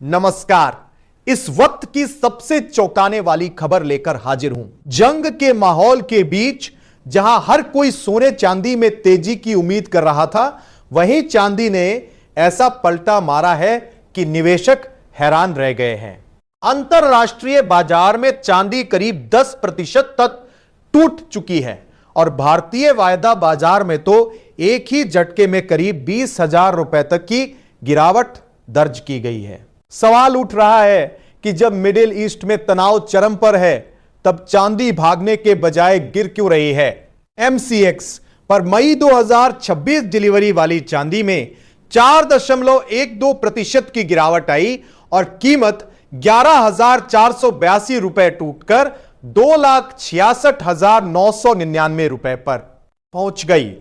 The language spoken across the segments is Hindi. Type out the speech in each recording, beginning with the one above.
नमस्कार। इस वक्त की सबसे चौंकाने वाली खबर लेकर हाजिर हूं। जंग के माहौल के बीच जहां हर कोई सोने चांदी में तेजी की उम्मीद कर रहा था, वहीं चांदी ने ऐसा पलटा मारा है कि निवेशक हैरान रह गए हैं। अंतरराष्ट्रीय बाजार में चांदी करीब 10% तक टूट चुकी है और भारतीय वायदा बाजार में तो एक ही झटके में करीब 20,000 रुपए तक की गिरावट दर्ज की गई है। सवाल उठ रहा है कि जब मिडिल ईस्ट में तनाव चरम पर है, तब चांदी भागने के बजाय गिर क्यों रही है। MCX पर मई 2026 डिलीवरी वाली चांदी में 4.12% की गिरावट आई और कीमत 11,482 रुपए टूटकर 2,66,999 रुपए पर पहुंच गई।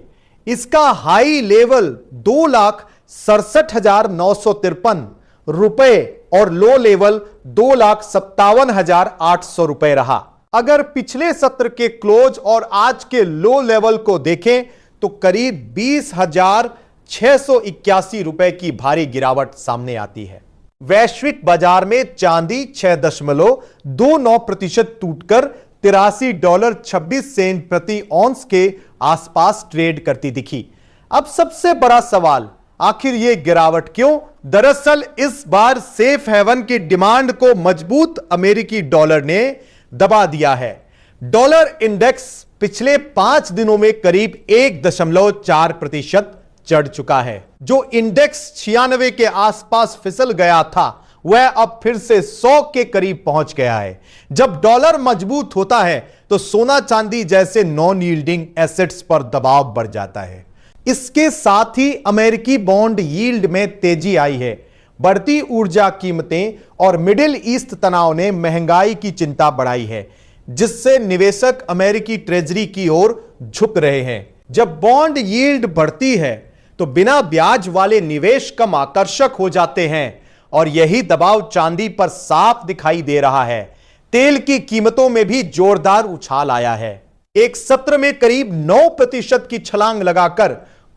इसका हाई लेवल 2,67,953 रुपए और लो लेवल 2,57,800 रुपए रहा। अगर पिछले सत्र के क्लोज और आज के लो लेवल को देखें तो करीब 20,681 रुपए की भारी गिरावट सामने आती है। वैश्विक बाजार में चांदी 6.29% टूटकर $83.26 प्रति औंस के आसपास ट्रेड करती दिखी। अब सबसे बड़ा सवाल, आखिर यह गिरावट क्यों? दरअसल इस बार सेफ हेवन की डिमांड को मजबूत अमेरिकी डॉलर ने दबा दिया है। डॉलर इंडेक्स पिछले 5 दिनों में करीब 1.4% चढ़ चुका है। जो इंडेक्स 96 के आसपास फिसल गया था, वह अब फिर से 100 के करीब पहुंच गया है। जब डॉलर मजबूत होता है तो सोना चांदी जैसे नॉन यील्डिंग एसेट्स पर दबाव बढ़ जाता है। इसके साथ ही अमेरिकी बॉन्ड यील्ड में तेजी आई है। बढ़ती ऊर्जा कीमतें और मिडिल ईस्ट तनाव ने महंगाई की चिंता बढ़ाई है, जिससे निवेशक अमेरिकी ट्रेजरी की ओर झुक रहे हैं। जब बॉन्ड यील्ड बढ़ती है तो बिना ब्याज वाले निवेश कम आकर्षक हो जाते हैं और यही दबाव चांदी पर साफ दिखाई दे रहा है। तेल की कीमतों में भी जोरदार उछाल आया है। एक सत्र में करीब 9% की छलांग लगाकर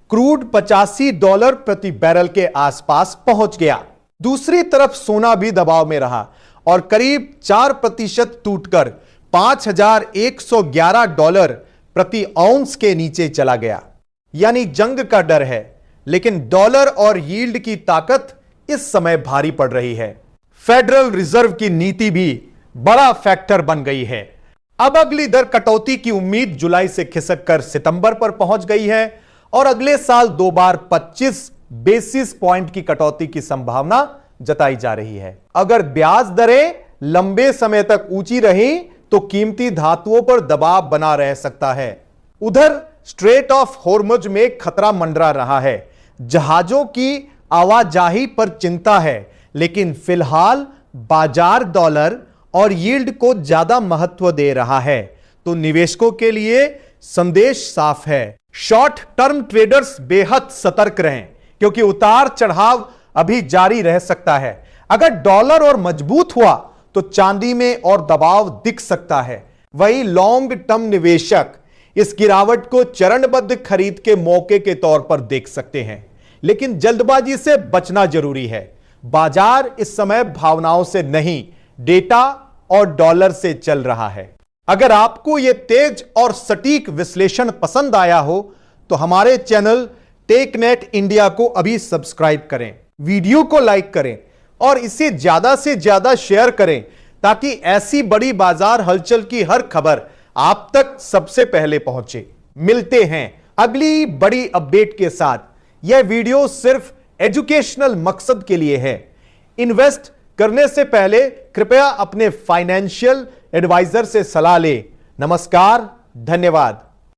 क्रूड $85 प्रति बैरल के आसपास पहुंच गया। दूसरी तरफ सोना भी दबाव में रहा और करीब 4% टूटकर $5,111 प्रति औंस के नीचे चला गया। यानी जंग का डर है, लेकिन डॉलर और यील्ड की ताकत इस समय भारी पड़ रही है। फेडरल रिजर्व की नीति भी बड़ा फैक्टर बन गई है। अब अगली दर कटौती की उम्मीद जुलाई से खिसक कर सितंबर पर पहुंच गई है और अगले साल 2 बार 25 बेसिस पॉइंट की कटौती की संभावना जताई जा रही है। अगर ब्याज दरें लंबे समय तक ऊंची रही तो कीमती धातुओं पर दबाव बना रह सकता है। उधर स्ट्रेट ऑफ हॉर्मुज में खतरा मंडरा रहा है। जहाजों की आवाजाही पर चिंता है, लेकिन फिलहाल बाजार डॉलर और यील्ड को ज्यादा महत्व दे रहा है। तो निवेशकों के लिए संदेश साफ है, शॉर्ट टर्म ट्रेडर्स बेहद सतर्क रहें, क्योंकि उतार चढ़ाव अभी जारी रह सकता है। अगर डॉलर और मजबूत हुआ तो चांदी में और दबाव दिख सकता है। वही लॉन्ग टर्म निवेशक इस गिरावट को चरणबद्ध खरीद के मौके के तौर पर देख सकते हैं, लेकिन जल्दबाजी से बचना जरूरी है। बाजार इस समय भावनाओं से नहीं, डेटा और डॉलर से चल रहा है। अगर आपको यह तेज और सटीक विश्लेषण पसंद आया हो तो हमारे चैनल टेकनेट इंडिया को अभी सब्सक्राइब करें, वीडियो को लाइक करें और इसे ज्यादा से ज्यादा शेयर करें, ताकि ऐसी बड़ी बाजार हलचल की हर खबर आप तक सबसे पहले पहुंचे। मिलते हैं अगली बड़ी अपडेट के साथ। यह वीडियो सिर्फ एजुकेशनल मकसद के लिए है। इन्वेस्ट करने से पहले कृपया अपने फाइनेंशियल एडवाइजर से सलाह लें। नमस्कार, धन्यवाद।